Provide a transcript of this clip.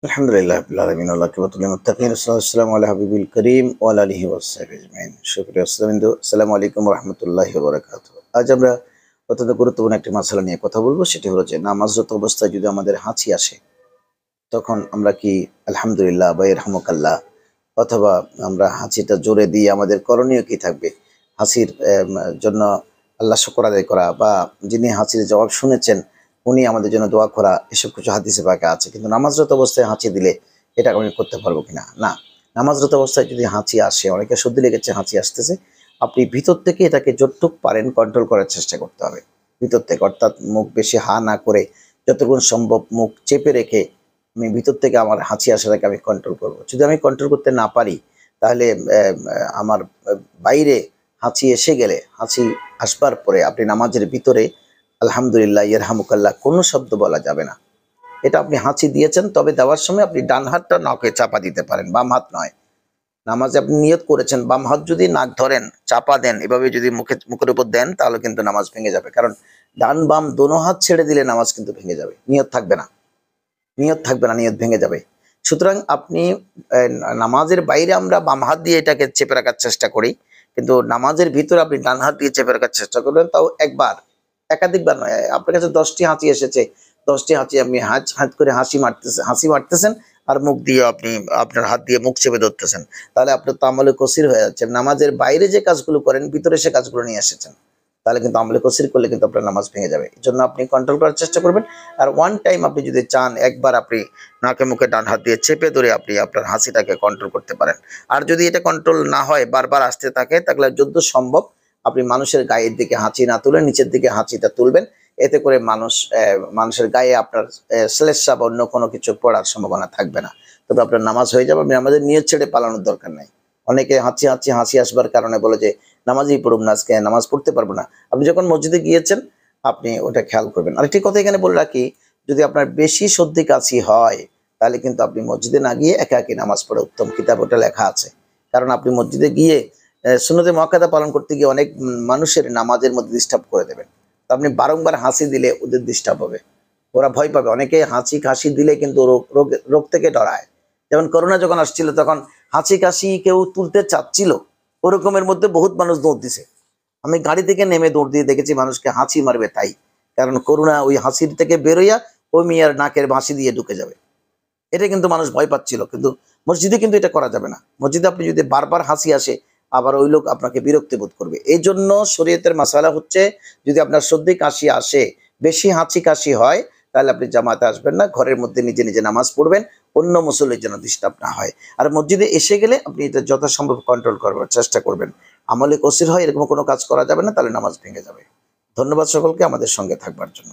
আলহামদুলিল্লাহ রাব্বিল আলামিন ওয়াল-আকিবাতুল লিল-মুত্তাকিন ওয়াস-সালামু আলা হাবিবিল কারীম ওয়া আলা আলিহি ওয়া সাহবিহি আজমাইন। সুপ্রিয় শ্রোতাবৃন্দ, আসসালামু আলাইকুম ওয়া রাহমাতুল্লাহি ওয়া বারাকাতুহু। আজ আমরা অত্যন্ত গুরুত্বপূর্ণ একটি মাসআলা নিয়ে কথা বলবো। সেটি হলো যে নামাজরত অবস্থায় যদি আমাদের হাঁচি আসে তখন আমরা কি আলহামদুলিল্লাহ বা ইরহামুকাল্লাহ অথবা আমরা হাঁচিটা জোরে দিয়ে আমাদের করণীয় কি থাকবে? হাঁচির জন্য আল্লাহ শুকর আদায় করা বা যিনি হাঁচির জবাব শুনেছেন উনি আমাদের জন্য দোয়া করা, এসব কিছু হাদিসে পাকে আছে। কিন্তু নামাজরত অবস্থায় হাঁচি দিলে এটা আমি করতে পারবো কিনা? না। নামাজরত অবস্থায় যদি হাঁচি আসে, অনেকের সর্দি লেগেছে, হাঁচি আসতেছে, আপনি ভিতর থেকে এটাকে যতটুক পারেন কন্ট্রোল করার চেষ্টা করতে হবে। ভিতর থেকে, অর্থাৎ মুখ বেশি হা না করে যতক্ষণ সম্ভব মুখ চেপে রেখে আমি ভিতর থেকে আমার হাঁচি আসাটাকে আমি কন্ট্রোল করব। যদি আমি কন্ট্রোল করতে না পারি তাহলে আমার বাইরে হাঁচি এসে গেলে, হাঁচি আসবার পরে আপনি নামাজের ভিতরে আলহামদুলিল্লাহ, ইরহামুকাল্লাহ কোনো শব্দ বলা যাবে না। এটা আপনি হাঁচি দিয়েছেন, তবে দেওয়ার সময় আপনি ডান হাতটা নাকে চাপা দিতে পারেন, বাম হাত নয়। নামাজে আপনি নিয়ত করেছেন, বাম হাত যদি নাক ধরেন, চাপা দেন, এভাবে যদি মুখের উপর দেন তাহলে কিন্তু নামাজ ভেঙে যাবে। কারণ ডান বাম দোনো হাত ছেড়ে দিলে নামাজ কিন্তু ভেঙে যাবে, নিয়ত থাকবে না। নিয়ত ভেঙে যাবে। সুতরাং আপনি নামাজের বাইরে আমরা বাম হাত দিয়ে এটাকে চেপে রাখার চেষ্টা করি, কিন্তু নামাজের ভিতরে আপনি ডান হাত দিয়ে চেপে রাখার চেষ্টা করবেন, তাও একবার, একাধিকবার নয়। আপনার কাছে 10টি হাঁচি এসেছে, 10টি হাঁচি আপনি হাত করে হাসি মারতেছেন আর মুখ দিয়ে আপনি আপনার হাত দিয়ে মুখ চেপে ধরতেছেন, তাহলে আপনার তো আমলে কসির হয়ে যাচ্ছে। নামাজের বাইরে যে কাজগুলো করেন ভিতরে সে কাজগুলো নিয়ে এসেছেন, তাহলে কিন্তু আমলে কসির করলে কিন্তু আপনার নামাজ ভেঙে যাবে। এই জন্য আপনি কন্ট্রোল করার চেষ্টা করবেন। আর ওয়ান টাইম আপনি যদি চান, একবার আপনি নাকে মুখে ডান হাত দিয়ে চেপে ধরে আপনি আপনার হাসিটাকে কন্ট্রোল করতে পারেন। আর যদি এটা কন্ট্রোল না হয়, বারবার আসতে থাকে, তাহলে যত সম্ভব আপনি মানুষের গায়ের দিকে হাঁচি না তুলে নিচের দিকে হাঁচিটা তুলবেন। এতে করে মানুষের গায়ে আপনার শ্লেষ্মা বা অন্য কোনো কিছু পড়ার সম্ভাবনা থাকবে না। তবে আপনার নামাজ হয়ে যাবে। আপনি আমাদের নিয়ত ছেড়ে পালানোর দরকার নাই। অনেকে হাঁচি আসবার কারণে বলে যে নামাজই পড়ুন না, আজকে নামাজ পড়তে পারবো না। আপনি যখন মসজিদে গিয়েছেন আপনি ওটা খেয়াল করবেন। আরেকটি কথা এখানে বলে রাখি, যদি আপনার বেশি সর্দি কাশি হয় তাহলে কিন্তু আপনি মসজিদে না গিয়ে একাকী নামাজ পড়ে উত্তম। কিতাব ওটা লেখা আছে। কারণ আপনি মসজিদে গিয়ে সুন্নতে মুআক্কাদা পালন করতে গিয়ে অনেক মানুষের নামাজের মধ্যে ডিস্টার্ব করে দেবেন। তো আপনি বারংবার হাঁচি দিলে ওদের ডিস্টার্ব হবে, ওরা ভয় পাবে। অনেকে হাঁচি কাশি দিলে কিন্তু রোগ থেকে ডরায়। যেমন করোনা যখন আসছিল তখন হাঁচি কাশি কেউ তুলতে চাচ্ছিল, ওরকমের মধ্যে বহুত মানুষ দৌড় দিছে। আমি গাড়ি থেকে নেমে দৌড় দিয়ে দেখেছি মানুষকে হাঁচি মারবে তাই, কারণ করোনা ওই হাঁচির থেকে বেরোইয়া ওই মিয়ার নাকের বাঁশি দিয়ে ঢুকে যাবে। এটা কিন্তু মানুষ ভয় পাচ্ছিল, কিন্তু মসজিদে কিন্তু এটা করা যাবে না। মসজিদে আপনি যদি বারবার হাসি আসে, আবার ওই লোক আপনাকে বিরক্তি বোধ করবে। এই জন্য শরীয়তের মাসালা হচ্ছে, যদি আপনার সর্দি কাশি আসে, বেশি হাঁচি কাশি হয়, তাহলে আপনি জামাতে আসবেন না, ঘরের মধ্যে নিজে নিজে নামাজ পড়বেন, অন্য মুসল্লির যেন ডিস্টার্ব না হয়। আর মসজিদে এসে গেলে আপনি এটা যথাসম্ভব কন্ট্রোল করবার চেষ্টা করবেন। আমলে কসির হয় এরকম কোনো কাজ করা যাবে না, তাহলে নামাজ ভেঙে যাবে। ধন্যবাদ সকলকে আমাদের সঙ্গে থাকবার জন্য।